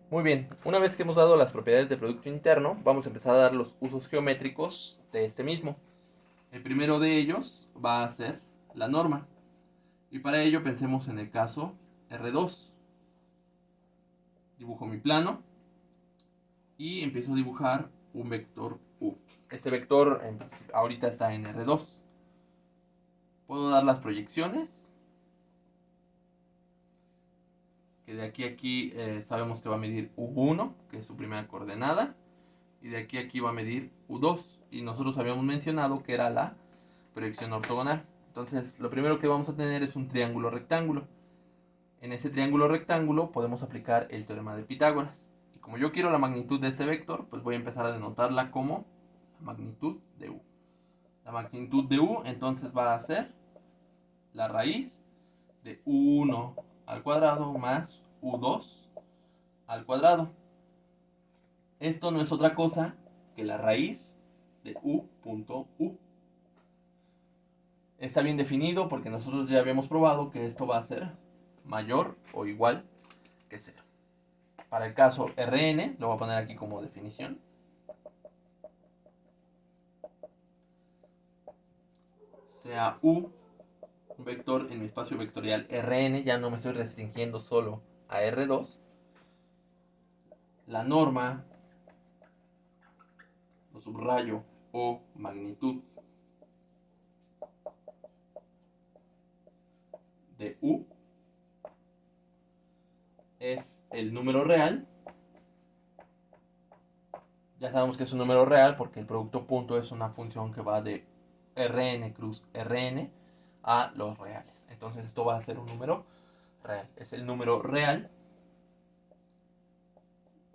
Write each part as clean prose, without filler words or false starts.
Muy bien, una vez que hemos dado las propiedades de producto interno, vamos a empezar a dar los usos geométricos de este mismo. El primero de ellos va a ser la norma. Y para ello pensemos en el caso R2. Dibujo mi plano y empiezo a dibujar un vector U. Este vector ahorita está en R2. Puedo dar las proyecciones, que de aquí a aquí sabemos que va a medir U1, que es su primera coordenada, y de aquí a aquí va a medir U2. Y nosotros habíamos mencionado que era la proyección ortogonal. Entonces, lo primero que vamos a tener es un triángulo rectángulo. En ese triángulo rectángulo podemos aplicar el teorema de Pitágoras. Y como yo quiero la magnitud de este vector, pues voy a empezar a denotarla como la magnitud de U. La magnitud de U entonces va a ser la raíz de U1 al cuadrado más U2 al cuadrado. Esto no es otra cosa que la raíz de U.U. Está bien definido porque nosotros ya habíamos probado que esto va a ser mayor o igual que 0. Para el caso Rn, lo voy a poner aquí como definición, sea U un vector en mi espacio vectorial Rn, ya no me estoy restringiendo solo a R2, la norma, lo subrayo, o magnitud de U es el número real. Ya sabemos que es un número real porque el producto punto es una función que va de Rn cruz Rn a los reales. Entonces esto va a ser un número real. Es el número real,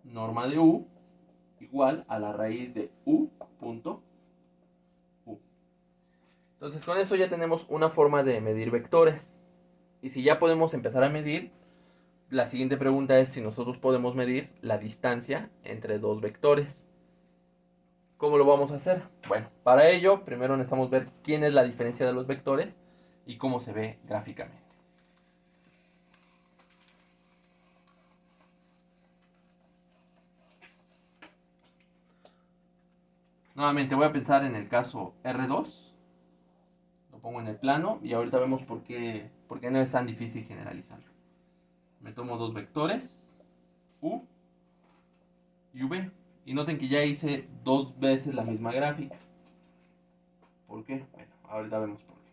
norma de U, igual a la raíz de U punto U. Entonces con eso ya tenemos una forma de medir vectores. Y si ya podemos empezar a medir, la siguiente pregunta es si nosotros podemos medir la distancia entre dos vectores. ¿Cómo lo vamos a hacer? Bueno, para ello primero necesitamos ver quién es la diferencia de los vectores y cómo se ve gráficamente. Nuevamente voy a pensar en el caso R2. Lo pongo en el plano y ahorita vemos por qué no es tan difícil generalizarlo. Me tomo dos vectores, U y V. Y noten que ya hice dos veces la misma gráfica. ¿Por qué? Bueno, ahorita vemos por qué.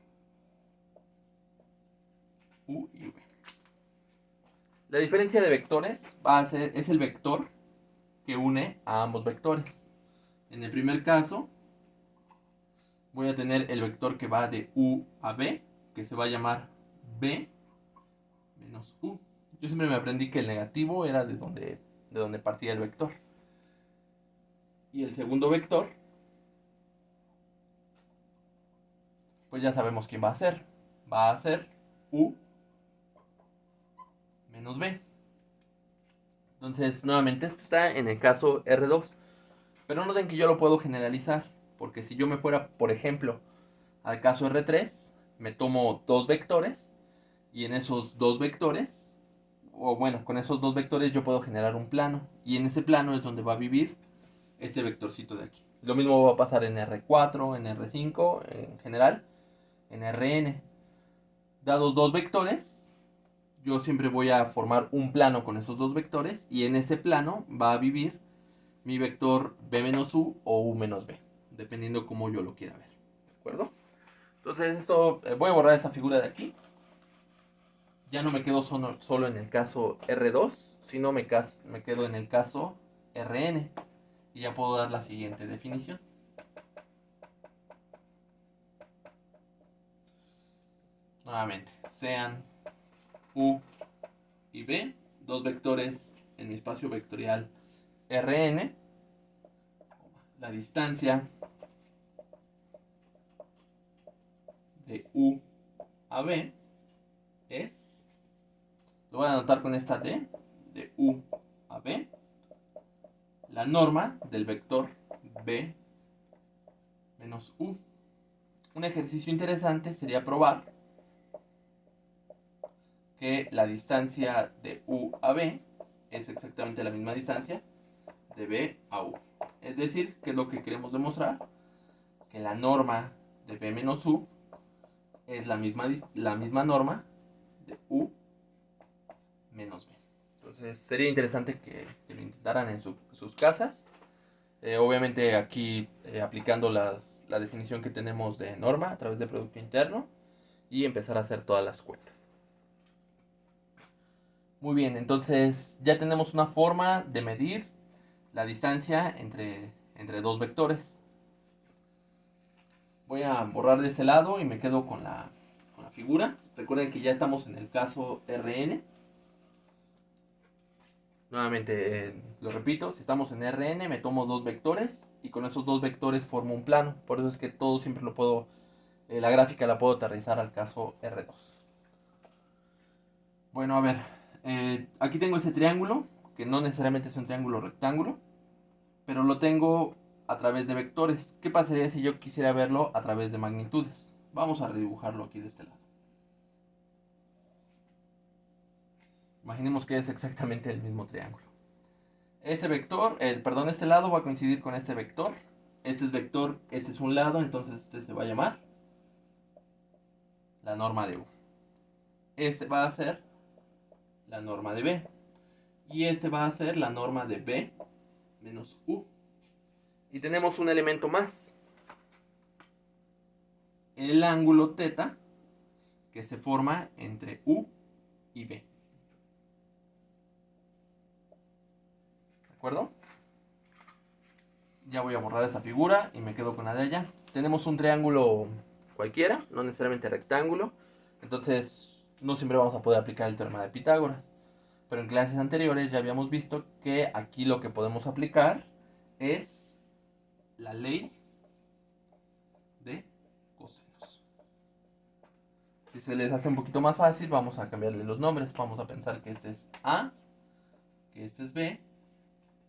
U y V. La diferencia de vectores es el vector que une a ambos vectores. En el primer caso, voy a tener el vector que va de U a B, que se va a llamar B menos U. Yo siempre me aprendí que el negativo era de donde partía el vector. Y el segundo vector, pues ya sabemos quién va a ser. Va a ser U menos B. Entonces, nuevamente, esto está en el caso R2. Pero noten que yo lo puedo generalizar. Porque si yo me fuera, por ejemplo, al caso R3, me tomo dos vectores. Y en esos dos vectores, o bueno, con esos dos vectores yo puedo generar un plano. Y en ese plano es donde va a vivir ese vectorcito de aquí. Lo mismo va a pasar en R4, en R5, en general, en Rn. Dados dos vectores, yo siempre voy a formar un plano con esos dos vectores y en ese plano va a vivir mi vector b menos u o u menos b, dependiendo cómo yo lo quiera ver. ¿De acuerdo? Entonces esto, voy a borrar esta figura de aquí. Ya no me quedo solo en el caso R2, sino me quedo en el caso Rn. Y ya puedo dar la siguiente definición. Nuevamente, sean u y b, dos vectores en mi espacio vectorial Rn, la distancia de U a B es, lo voy a anotar con esta D, de U a B, la norma del vector B menos U. Un ejercicio interesante sería probar que la distancia de U a B es exactamente la misma distancia de B a U. Es decir, ¿qué es lo que queremos demostrar? Que la norma de B menos U es la misma norma de U menos B. Entonces sería interesante que lo intentaran en sus casas. Obviamente aquí aplicando la definición que tenemos de norma a través de producto interno y empezar a hacer todas las cuentas. Muy bien, entonces ya tenemos una forma de medir la distancia entre dos vectores. Voy a borrar de este lado y me quedo con la figura. Recuerden que ya estamos en el caso Rn. Nuevamente lo repito, si estamos en Rn me tomo dos vectores y con esos dos vectores formo un plano. Por eso es que todo siempre lo puedo, la gráfica la puedo aterrizar al caso R2. Bueno, a ver, aquí tengo ese triángulo, que no necesariamente es un triángulo rectángulo, pero lo tengo a través de vectores. ¿Qué pasaría si yo quisiera verlo a través de magnitudes? Vamos a redibujarlo aquí de este lado. Imaginemos que es exactamente el mismo triángulo. Ese vector, perdón, este lado va a coincidir con este vector. Este es vector, este es un lado, entonces este se va a llamar la norma de U. Este va a ser la norma de B. Y este va a ser la norma de B menos U. Y tenemos un elemento más. El ángulo θ que se forma entre U y B. ¿De acuerdo? Ya voy a borrar esta figura y me quedo con la de allá. Tenemos un triángulo cualquiera, no necesariamente rectángulo. Entonces no siempre vamos a poder aplicar el teorema de Pitágoras. Pero en clases anteriores ya habíamos visto que aquí lo que podemos aplicar es la ley de cosenos. Si se les hace un poquito más fácil, vamos a cambiarle los nombres. Vamos a pensar que este es A, que este es B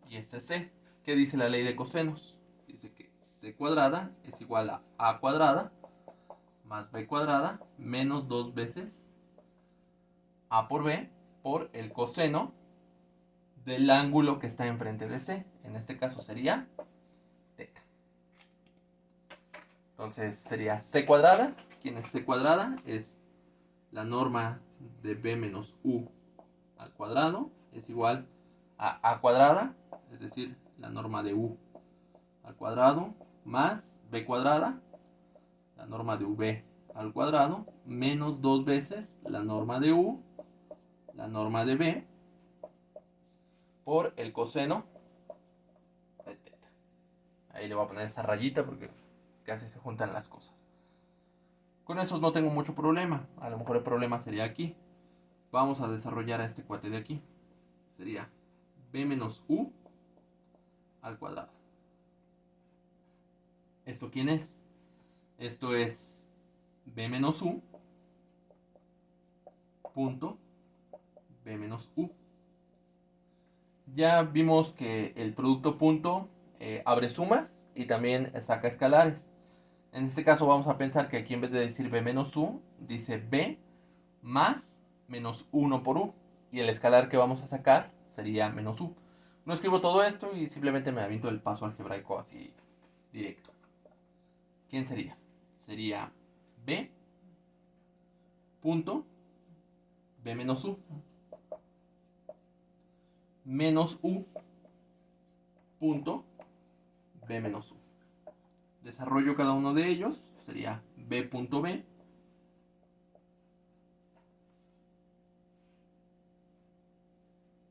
y este es C. ¿Qué dice la ley de cosenos? Dice que C cuadrada es igual a cuadrada más B cuadrada menos 2 veces A por B por el coseno del ángulo que está enfrente de C. En este caso sería θ. Entonces sería C cuadrada. ¿Quién es C cuadrada? Es la norma de B menos U al cuadrado. Es igual a cuadrada, es decir, la norma de U al cuadrado, más B cuadrada, la norma de UB al cuadrado, menos 2 veces la norma de U, la norma de B, por el coseno de θ. Ahí le voy a poner esa rayita porque casi se juntan las cosas. Con esos no tengo mucho problema. A lo mejor el problema sería aquí. Vamos a desarrollar a este cuate de aquí. Sería B menos U al cuadrado. ¿Esto quién es? Esto es B menos U punto B menos U. Ya vimos que el producto punto abre sumas y también saca escalares. En este caso vamos a pensar que aquí en vez de decir B menos U, dice B más menos 1 por U. Y el escalar que vamos a sacar sería menos U. No escribo todo esto y simplemente me aviento el paso algebraico así directo. ¿Quién sería? Sería B punto B menos U menos U punto B menos U. Desarrollo cada uno de ellos. Sería B punto B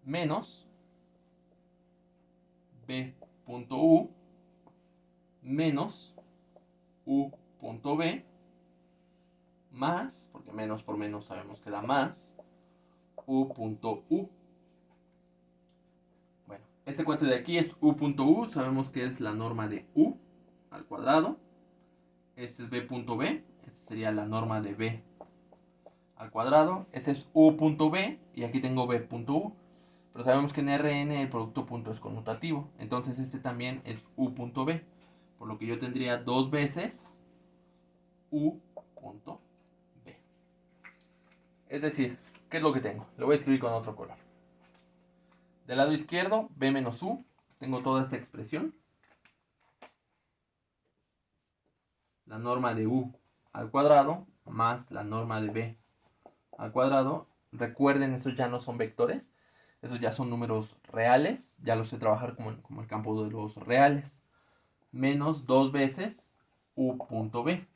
menos B punto U menos U punto B más, porque menos por menos sabemos que da más, U punto U. Bueno, este cuate de aquí es U punto U, sabemos que es la norma de U al cuadrado. Este es B punto B, este sería la norma de B al cuadrado. Este es U punto B y aquí tengo B punto U. Pero sabemos que en Rn el producto punto es conmutativo. Entonces este también es U punto B. Por lo que yo tendría dos veces U punto B. Es decir, ¿qué es lo que tengo? Lo voy a escribir con otro color. Del lado izquierdo, b menos u. Tengo toda esta expresión. La norma de u al cuadrado más la norma de b al cuadrado. Recuerden, esos ya no son vectores. Esos ya son números reales. Ya los sé trabajar como el campo de los reales. Menos 2 veces u punto b.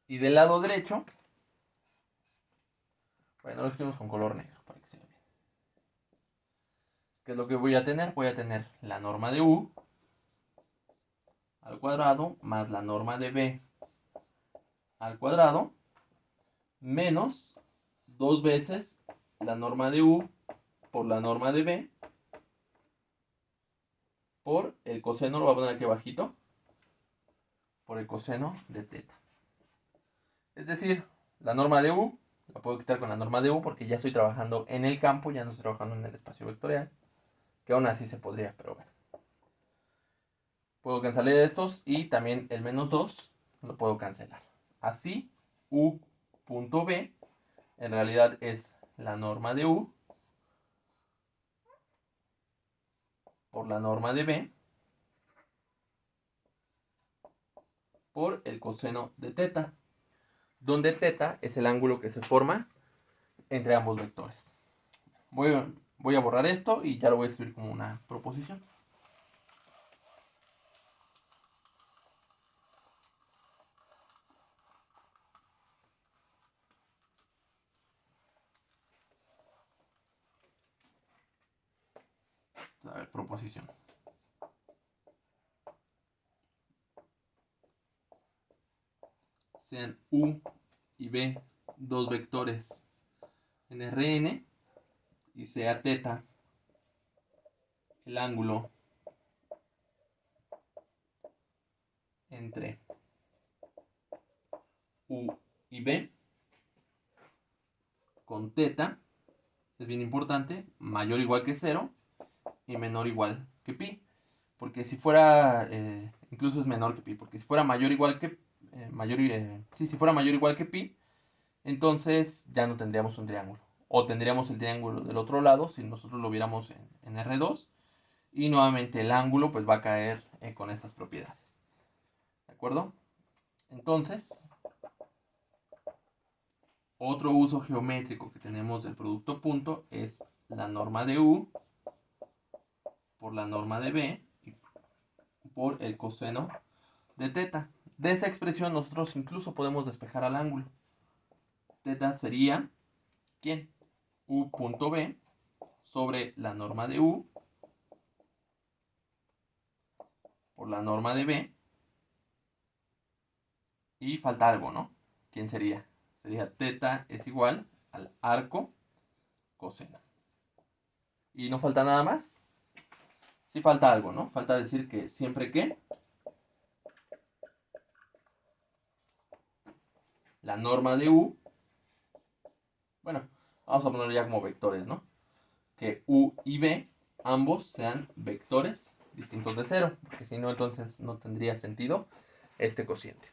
Y del lado derecho, bueno, lo escribimos con color negro para que se vea bien. ¿Qué es lo que voy a tener? Voy a tener la norma de u al cuadrado más la norma de b al cuadrado menos 2 veces la norma de u por la norma de b por el coseno, lo voy a poner aquí abajito, por el coseno de teta. Es decir, la norma de u la puedo quitar con la norma de u porque ya estoy trabajando en el campo, ya no estoy trabajando en el espacio vectorial, que aún así se podría, pero bueno. Puedo cancelar estos y también el menos 2 lo puedo cancelar. Así, u punto b en realidad es la norma de u por la norma de b por el coseno de teta, donde teta es el ángulo que se forma entre ambos vectores. Voy a borrar esto y ya lo voy a escribir como una proposición. A ver, proposición. Sean u y b dos vectores en Rn y sea teta el ángulo entre u y b con teta, es bien importante, mayor o igual que 0 y menor o igual que pi. Porque si fuera, incluso es menor que pi, porque si fuera mayor o igual que, si fuera mayor o igual que pi, entonces ya no tendríamos un triángulo. O tendríamos el triángulo del otro lado si nosotros lo viéramos en R2. Y nuevamente el ángulo pues va a caer con estas propiedades. ¿De acuerdo? Entonces, otro uso geométrico que tenemos del producto punto es la norma de u por la norma de b por el coseno de teta. De esa expresión nosotros incluso podemos despejar al ángulo. Teta sería, ¿quién? U punto b sobre la norma de u por la norma de b. Y falta algo, ¿no? ¿Quién sería? Sería teta es igual al arco coseno. ¿Y no falta nada más? Sí falta algo, ¿no? Falta decir que siempre que la norma de u, bueno, vamos a ponerlo ya como vectores, ¿no? Que u y b ambos sean vectores distintos de 0, porque si no, entonces no tendría sentido este cociente.